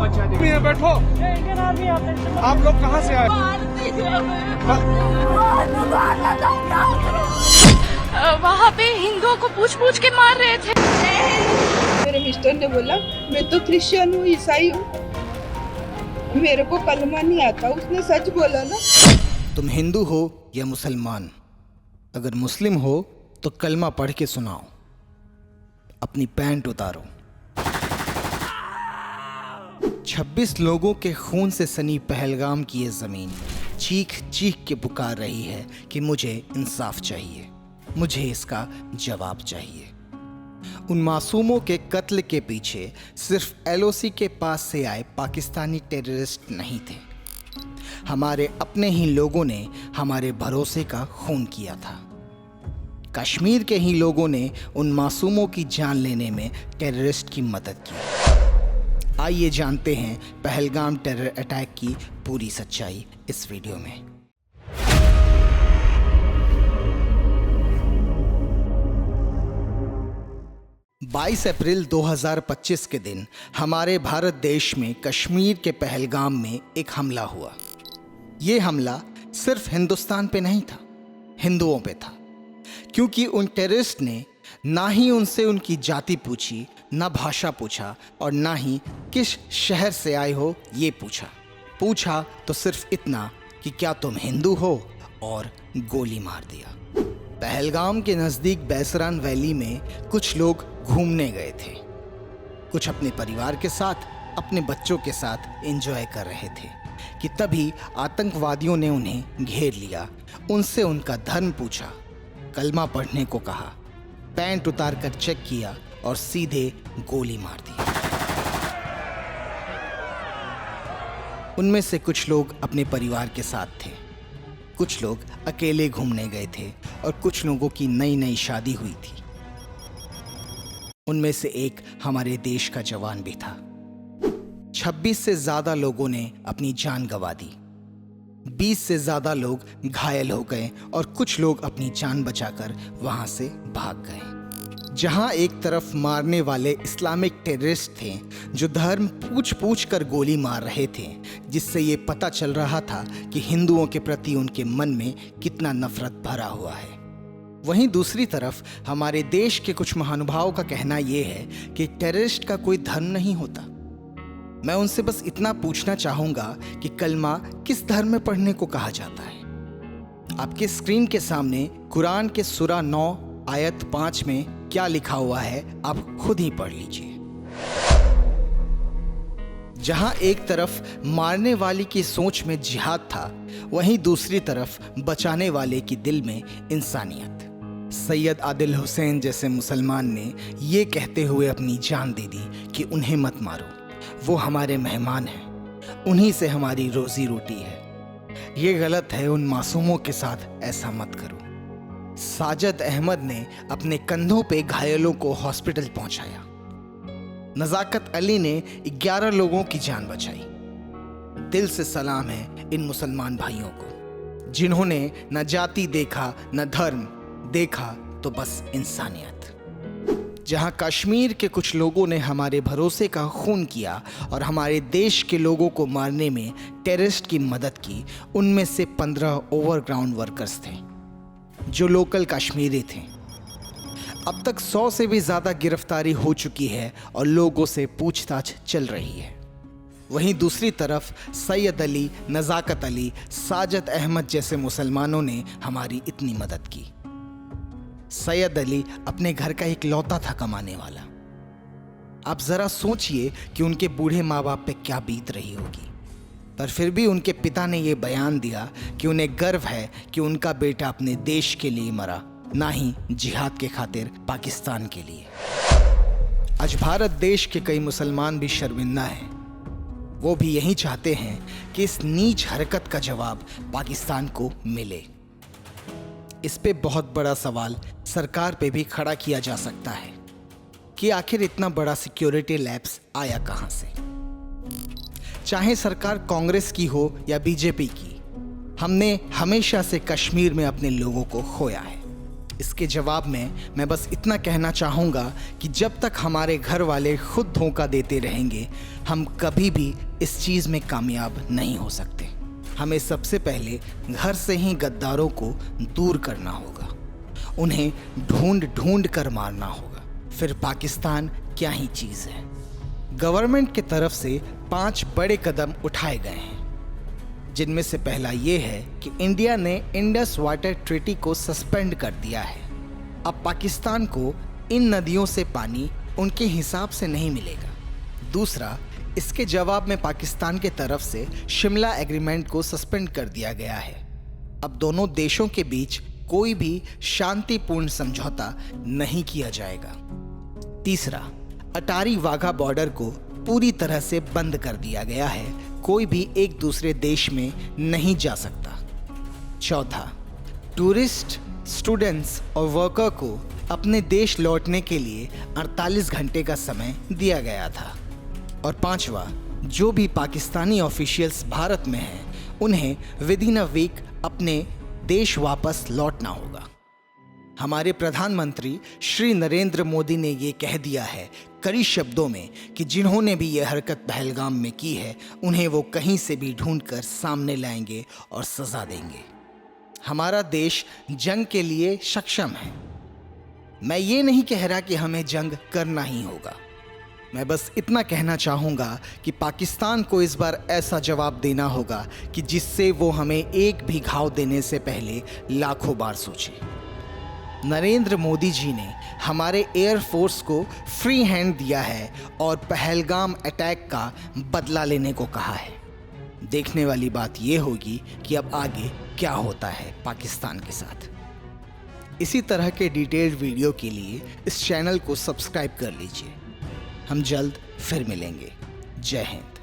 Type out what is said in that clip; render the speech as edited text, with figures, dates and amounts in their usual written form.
मचा देंगे। बैठो, इंडियन आर्मी आप लोग कहाँ से आए? वहाँ पे हिंदुओं को पूछ के मार रहे थे। मेरे मिस्टर ने बोला मैं तो क्रिश्चियन हूँ, ईसाई हूँ, मेरे को कलमा नहीं आता। उसने सच बोला ना। तुम हिंदू हो या मुसलमान, अगर मुस्लिम हो तो कलमा पढ़ के सुनाओ, अपनी पैंट उतारो। 26 लोगों के खून से सनी पहलगाम की ये ज़मीन चीख चीख के पुकार रही है कि मुझे इंसाफ चाहिए, मुझे इसका जवाब चाहिए। उन मासूमों के कत्ल के पीछे सिर्फ एलओसी के पास से आए पाकिस्तानी टेररिस्ट नहीं थे। हमारे अपने ही लोगों ने हमारे भरोसे का खून किया था। कश्मीर के ही लोगों ने उन मासूमों की जान लेने में टेररिस्ट की मदद की। आइए जानते हैं पहलगाम टेरर अटैक की पूरी सच्चाई इस वीडियो में। बाईस अप्रैल 2025 के दिन हमारे भारत देश में कश्मीर के पहलगाम में एक हमला हुआ। ये हमला सिर्फ हिंदुस्तान पे नहीं था, हिंदुओं पे था, क्योंकि उन टेररिस्ट ने ना ही उनसे उनकी जाति पूछी, ना भाषा पूछा और ना ही किस शहर से आए हो ये पूछा तो सिर्फ इतना कि क्या तुम हिंदू हो, और गोली मार दिया। पहलगाम के नज़दीक बैसरान वैली में कुछ लोग घूमने गए थे। कुछ अपने परिवार के साथ, अपने बच्चों के साथ एंजॉय कर रहे थे कि तभी आतंकवादियों ने उन्हें घेर लिया। उनसे उनका धर्म पूछा, कलमा पढ़ने को कहा, पैंट उतार कर चेक किया और सीधे गोली मार दी। उनमें से कुछ लोग अपने परिवार के साथ थे, कुछ लोग अकेले घूमने गए थे और कुछ लोगों की नई नई शादी हुई थी। उनमें से एक हमारे देश का जवान भी था। 26 से ज़्यादा लोगों ने अपनी जान गंवा दी, 20 से ज़्यादा लोग घायल हो गए और कुछ लोग अपनी जान बचाकर वहाँ से भाग गए। जहाँ एक तरफ मारने वाले इस्लामिक टेररिस्ट थे जो धर्म पूछ कर गोली मार रहे थे, जिससे ये पता चल रहा था कि हिंदुओं के प्रति उनके मन में कितना नफरत भरा हुआ है, वहीं दूसरी तरफ हमारे देश के कुछ महानुभावों का कहना यह है कि टेररिस्ट का कोई धर्म नहीं होता। मैं उनसे बस इतना पूछना चाहूँगा कि कलमा किस धर्म में पढ़ने को कहा जाता है। आपके स्क्रीन के सामने कुरान के सूरा 9 आयत 5 में क्या लिखा हुआ है, आप खुद ही पढ़ लीजिए। जहां एक तरफ मारने वाले की सोच में जिहाद था, वहीं दूसरी तरफ बचाने वाले की दिल में इंसानियत। सैयद आदिल हुसैन जैसे मुसलमान ने ये कहते हुए अपनी जान दे दी कि उन्हें मत मारो, वो हमारे मेहमान हैं, उन्हीं से हमारी रोजी रोटी है। ये गलत है, उन मासूमों के साथ ऐसा मत करो। साजिद अहमद ने अपने कंधों पे घायलों को हॉस्पिटल पहुंचाया। नज़ाकत अली ने 11 लोगों की जान बचाई। दिल से सलाम है इन मुसलमान भाइयों को, जिन्होंने न जाति देखा न धर्म देखा, तो बस इंसानियत। जहां कश्मीर के कुछ लोगों ने हमारे भरोसे का खून किया और हमारे देश के लोगों को मारने में टेररिस्ट की मदद की, उनमें से 15 ओवरग्राउंड वर्कर्स थे जो लोकल कश्मीरी थे। अब तक 100 से भी ज़्यादा गिरफ्तारी हो चुकी है और लोगों से पूछताछ चल रही है। वहीं दूसरी तरफ सैयद अली, नज़ाकत अली, साजिद अहमद जैसे मुसलमानों ने हमारी इतनी मदद की। सैयद अली अपने घर का एक लौता था कमाने वाला। आप ज़रा सोचिए कि उनके बूढ़े माँ बाप पे क्या बीत रही होगी, पर फिर भी उनके पिता ने ये बयान दिया कि उन्हें गर्व है कि उनका बेटा अपने देश के लिए मरा, ना ही जिहाद के खातिर पाकिस्तान के लिए। आज भारत देश के कई मुसलमान भी शर्मिंदा हैं। वो भी यही चाहते हैं कि इस नीच हरकत का जवाब पाकिस्तान को मिले। इस पे बहुत बड़ा सवाल सरकार पे भी खड़ा किया जा सकता है कि आखिर इतना बड़ा सिक्योरिटी लैप्स आया कहां से। चाहे सरकार कांग्रेस की हो या बीजेपी की, हमने हमेशा से कश्मीर में अपने लोगों को खोया है। इसके जवाब में मैं बस इतना कहना चाहूँगा कि जब तक हमारे घर वाले खुद धोखा देते रहेंगे, हम कभी भी इस चीज़ में कामयाब नहीं हो सकते। हमें सबसे पहले घर से ही गद्दारों को दूर करना होगा, उन्हें ढूंढ ढूंढ कर मारना होगा। फिर पाकिस्तान क्या ही चीज़ है। गवर्नमेंट की तरफ से 5 बड़े कदम उठाए गए हैं, जिनमें से पहला ये है कि इंडिया ने इंडस वाटर ट्रीटी को सस्पेंड कर दिया है। अब पाकिस्तान को इन नदियों से पानी उनके हिसाब से नहीं मिलेगा। दूसरा, इसके जवाब में पाकिस्तान के तरफ से शिमला एग्रीमेंट को सस्पेंड कर दिया गया है। अब दोनों देशों के बीच कोई भी शांतिपूर्ण समझौता नहीं किया जाएगा। तीसरा, अटारी वाघा बॉर्डर को पूरी तरह से बंद कर दिया गया है, कोई भी एक दूसरे देश में नहीं जा सकता। चौथा, टूरिस्ट, स्टूडेंट्स और वर्कर को अपने देश लौटने के लिए 48 घंटे का समय दिया गया था। और पांचवा, जो भी पाकिस्तानी ऑफिशियल्स भारत में हैं, उन्हें विद इन अ वीक अपने देश वापस लौटना होगा। हमारे प्रधानमंत्री श्री नरेंद्र मोदी ने ये कह दिया है कड़ी शब्दों में कि जिन्होंने भी ये हरकत पहलगाम में की है, उन्हें वो कहीं से भी ढूंढकर सामने लाएंगे और सजा देंगे। हमारा देश जंग के लिए सक्षम है। मैं ये नहीं कह रहा कि हमें जंग करना ही होगा। मैं बस इतना कहना चाहूँगा कि पाकिस्तान को इस बार ऐसा जवाब देना होगा कि जिससे वो हमें एक भी घाव देने से पहले लाखों बार सोचे। नरेंद्र मोदी जी ने हमारे एयरफोर्स को फ्री हैंड दिया है और पहलगाम अटैक का बदला लेने को कहा है। देखने वाली बात यह होगी कि अब आगे क्या होता है पाकिस्तान के साथ। इसी तरह के डिटेल्ड वीडियो के लिए इस चैनल को सब्सक्राइब कर लीजिए। हम जल्द फिर मिलेंगे। जय हिंद।